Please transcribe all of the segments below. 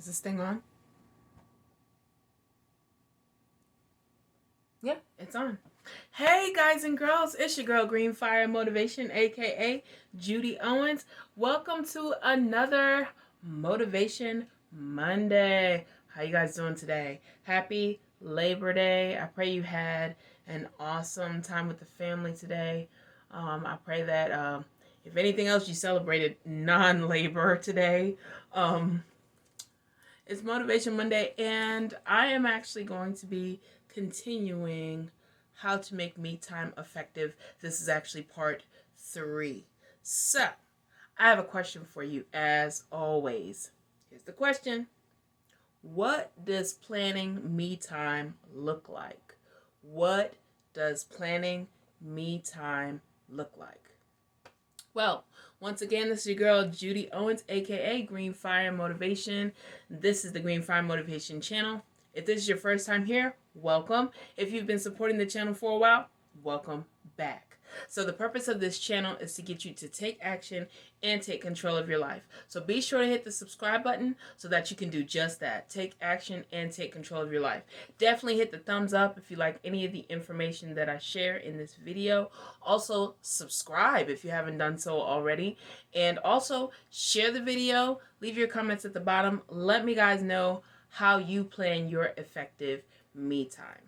Is this thing on? Yeah, it's on. Hey guys and girls, it's your girl Green Fire Motivation, aka Judy Owens. Welcome to another Motivation Monday. How you guys doing today? Happy Labor Day. I pray you had an awesome time with the family today. I pray that if anything else, you celebrated non-labor today. It's Motivation Monday, and I am actually going to be continuing how to make me time effective. This is actually part 3. So, I have a question for you as always. Here's the question. What does planning me time look like? What does planning me time look like? Well, once again, this is your girl Judy Owens, aka Green Fire Motivation. This is the Green Fire Motivation channel. If this is your first time here, welcome. If you've been supporting the channel for a while, welcome back. So the purpose of this channel is to get you to take action and take control of your life. So be sure to hit the subscribe button so that you can do just that. Take action and take control of your life. Definitely hit the thumbs up if you like any of the information that I share in this video. Also, subscribe if you haven't done so already. And also, share the video. Leave your comments at the bottom. Let me guys know how you plan your effective me time.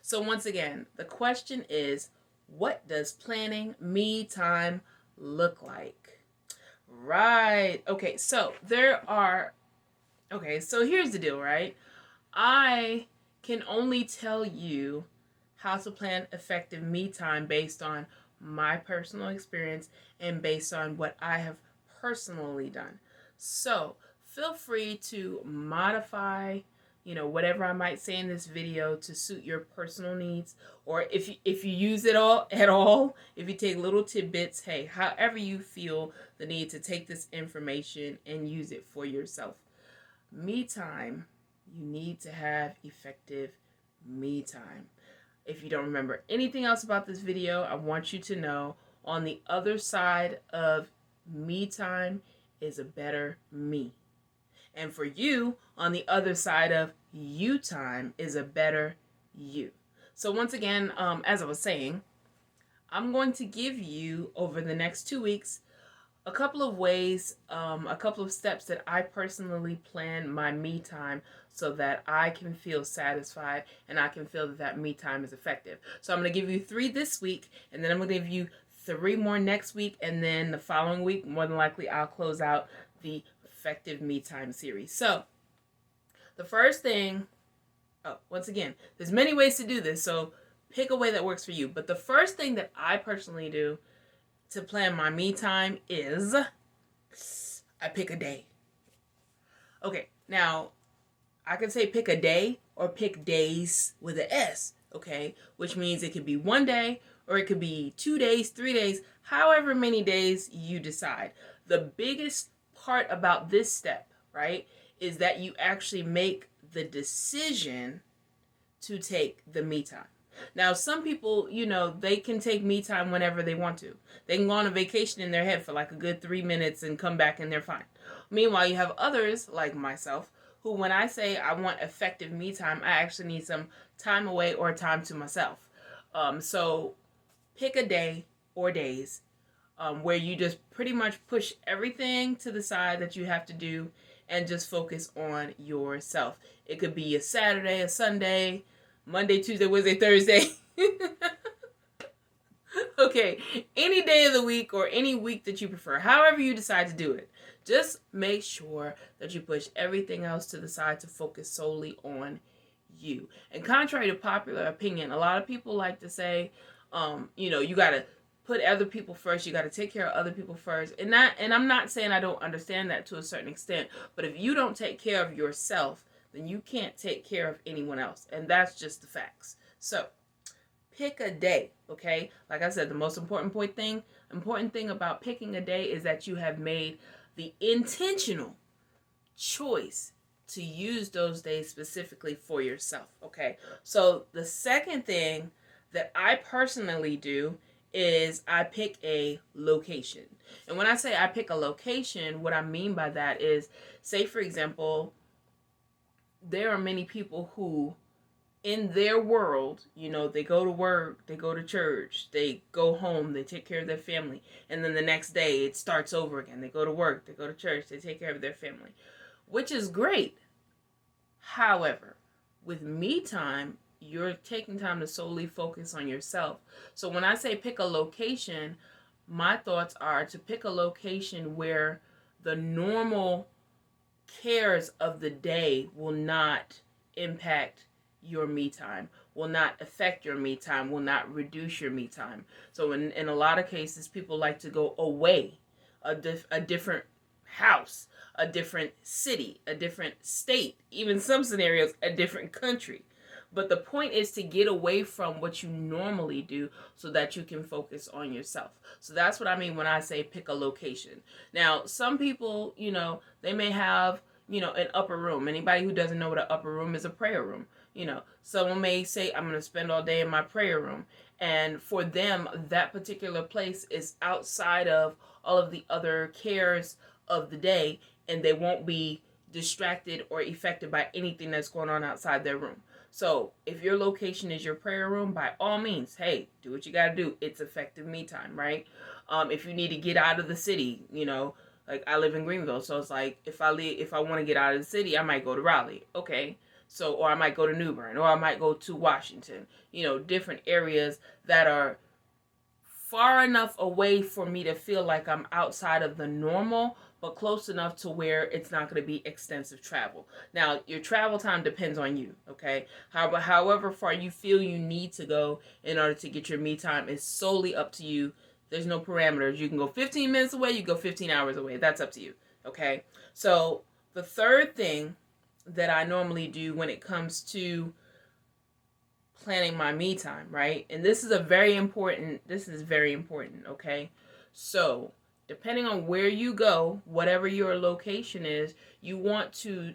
So once again, the question is, what does planning me time look like? Right. Okay, so here's the deal, right? I can only tell you how to plan effective me time based on my personal experience and based on what I have personally done. So feel free to modify whatever I might say in this video to suit your personal needs, or if you use it all at all, if you take little tidbits, hey, however you feel the need to take this information and use it for yourself. Me time, you need to have effective me time. If you don't remember anything else about this video, I want you to know on the other side of me time is a better me. And for you, on the other side of you time is a better you. So once again, as I was saying, I'm going to give you over the next 2 weeks a couple of ways, a couple of steps that I personally plan my me time so that I can feel satisfied and I can feel that me time is effective. So I'm going to give you 3 this week, and then I'm going to give you 3 more next week, and then the following week, more than likely, I'll close out the effective me time series. So the first thing, once again, there's many ways to do this, so pick a way that works for you. But the first thing that I personally do to plan my me time is I pick a day. Okay, now I can say pick a day or pick days with an S, okay? Which means it could be 1 day or it could be 2 days, 3 days, however many days you decide. The biggest part about this step, right, is that you actually make the decision to take the me time. Now, some people, they can take me time whenever they want to. They can go on a vacation in their head for like a good 3 minutes and come back and they're fine. Meanwhile, you have others like myself who, when I say I want effective me time, I actually need some time away or time to myself. So pick a day or days where you just pretty much push everything to the side that you have to do and just focus on yourself. It could be a Saturday, a Sunday, Monday, Tuesday, Wednesday, Thursday. Okay, any day of the week or any week that you prefer, however you decide to do it. Just make sure that you push everything else to the side to focus solely on you. And contrary to popular opinion, a lot of people like to say, you got to put other people first. You got to take care of other people first. And I'm not saying I don't understand that to a certain extent, but if you don't take care of yourself, then you can't take care of anyone else. And that's just the facts. So pick a day, okay? Like I said, the most important thing about picking a day is that you have made the intentional choice to use those days specifically for yourself, okay? So the second thing that I personally do is I pick a location. And when I say I pick a location, what I mean by that is, say for example, there are many people who in their world, they go to work, they go to church, they go home, they take care of their family, and then the next day it starts over again. They go to work, they go to church, they take care of their family, which is great. However, with me time, you're taking time to solely focus on yourself. So when I say pick a location, my thoughts are to pick a location where the normal cares of the day will not impact your me time, will not affect your me time, will not reduce your me time. So in a lot of cases, people like to go away, a different house, a different city, a different state, even some scenarios, a different country. But the point is to get away from what you normally do so that you can focus on yourself. So that's what I mean when I say pick a location. Now, some people, they may have, an upper room. Anybody who doesn't know what an upper room is, a prayer room. Someone may say, I'm going to spend all day in my prayer room. And for them, that particular place is outside of all of the other cares of the day, and they won't be distracted or affected by anything that's going on outside their room. So if your location is your prayer room, by all means, hey, do what you got to do. It's effective me time, right? If you need to get out of the city, like I live in Greenville, so it's like if I want to get out of the city, I might go to Raleigh, okay? So, or I might go to New Bern, or I might go to Washington, different areas that are far enough away for me to feel like I'm outside of the normal, but close enough to where it's not going to be extensive travel. Now, your travel time depends on you, okay? However far you feel you need to go in order to get your me time is solely up to you. There's no parameters. You can go 15 minutes away, you go 15 hours away. That's up to you, okay? So the third thing that I normally do when it comes to planning my me time, right? And this is very important, okay? So depending on where you go, whatever your location is, you want to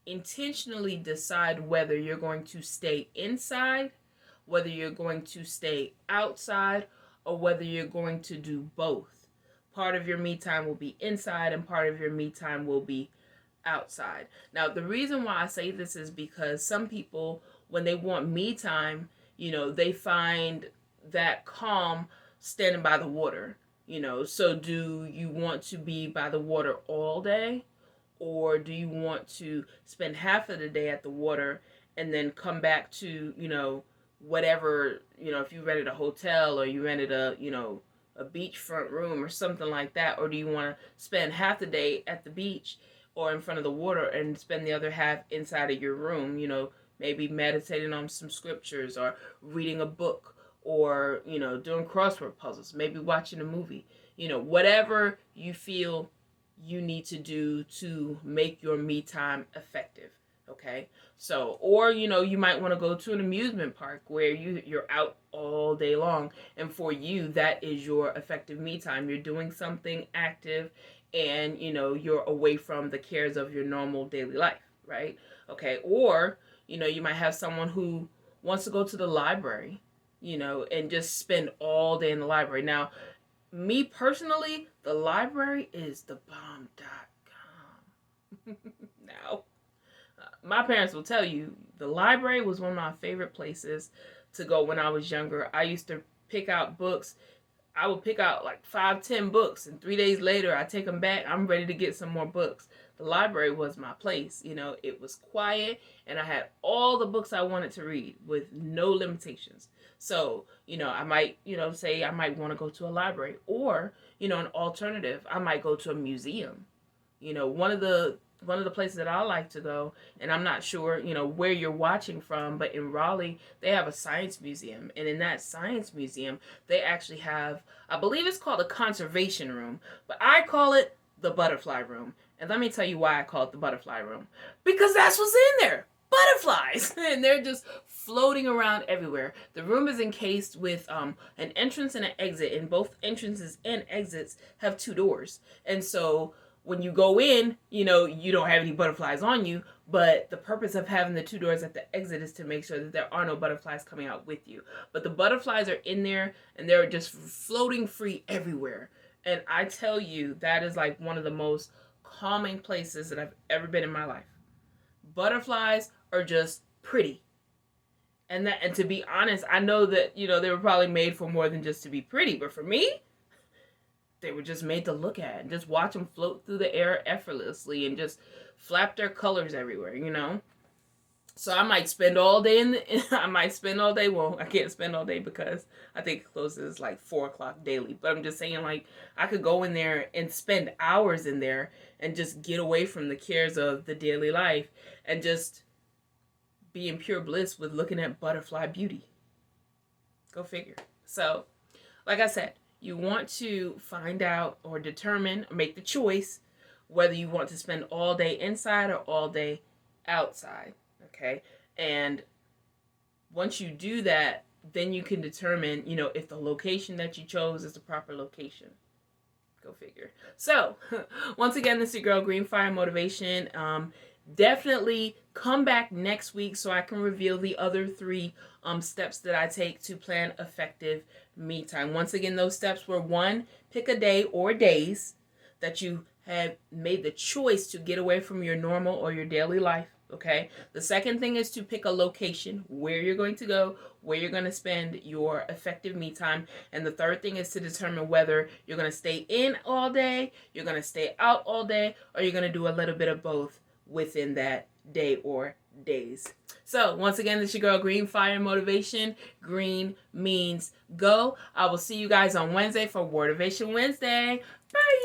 intentionally decide whether you're going to stay inside, whether you're going to stay outside, or whether you're going to do both. Part of your me time will be inside, and part of your me time will be outside. Now, the reason why I say this is because some people, when they want me time, they find that calm standing by the water. So do you want to be by the water all day, or do you want to spend half of the day at the water and then come back to whatever, if you rented a hotel or you rented a beachfront room or something like that, or do you want to spend half the day at the beach or in front of the water and spend the other half inside of your room, maybe meditating on some scriptures or reading a book, or doing crossword puzzles, maybe watching a movie, whatever you feel you need to do to make your me time effective. Okay, so, or you might want to go to an amusement park where you're out all day long, and for you that is your effective me time. You're doing something active, and you're away from the cares of your normal daily life, right? Okay, or you might have someone who wants to go to the library, and just spend all day in the library. Now, me personally, the library is the bomb.com. Now, my parents will tell you, the library was one of my favorite places to go when I was younger. I used to pick out books. I would pick out like 5-10 books, and 3 days later I take them back. I'm ready to get some more books. The library was my place. It was quiet, and I had all the books I wanted to read with no limitations. So, I might, say I might want to go to a library, or, an alternative, I might go to a museum. One of the places that I like to go, and I'm not sure, where you're watching from, but in Raleigh, they have a science museum. And in that science museum, they actually have, I believe it's called a conservation room, but I call it the butterfly room. And let me tell you why I call it the butterfly room. Because that's what's in there. Butterflies. And they're just floating around everywhere. The room is encased with an entrance and an exit, and both entrances and exits have 2 doors. And so when you go in, you know, you don't have any butterflies on you, but the purpose of having the 2 doors at the exit is to make sure that there are no butterflies coming out with you. But the butterflies are in there and they're just floating free everywhere. And I tell you, that is like one of the most calming places that I've ever been in my life. Butterflies are just pretty. And to be honest, I know that, you know, they were probably made for more than just to be pretty, but for me, they were just made to look at and just watch them float through the air effortlessly and just flap their colors everywhere, you know? So I might spend all day well, I can't spend all day because I think it closes like 4 o'clock daily. But I'm just saying, like, I could go in there and spend hours in there and just get away from the cares of the daily life and just be in pure bliss with looking at butterfly beauty. Go figure. So, like I said, you want to find out or determine, or make the choice whether you want to spend all day inside or all day outside. Okay? And once you do that, then you can determine, you know, if the location that you chose is the proper location. Go figure. So, once again, this is your girl, Green Fire Motivation. Definitely come back next week so I can reveal the other 3 steps that I take to plan effective me time. Once again, those steps were: 1, pick a day or days that you have made the choice to get away from your normal or your daily life. Okay. The second thing is to pick a location where you're going to go, where you're going to spend your effective me time. And the third thing is to determine whether you're going to stay in all day, you're going to stay out all day, or you're going to do a little bit of both within that day or days. So once again, this is your girl, Green Fire Motivation. Green means go. I will see you guys on Wednesday for Wordivation Wednesday. Bye.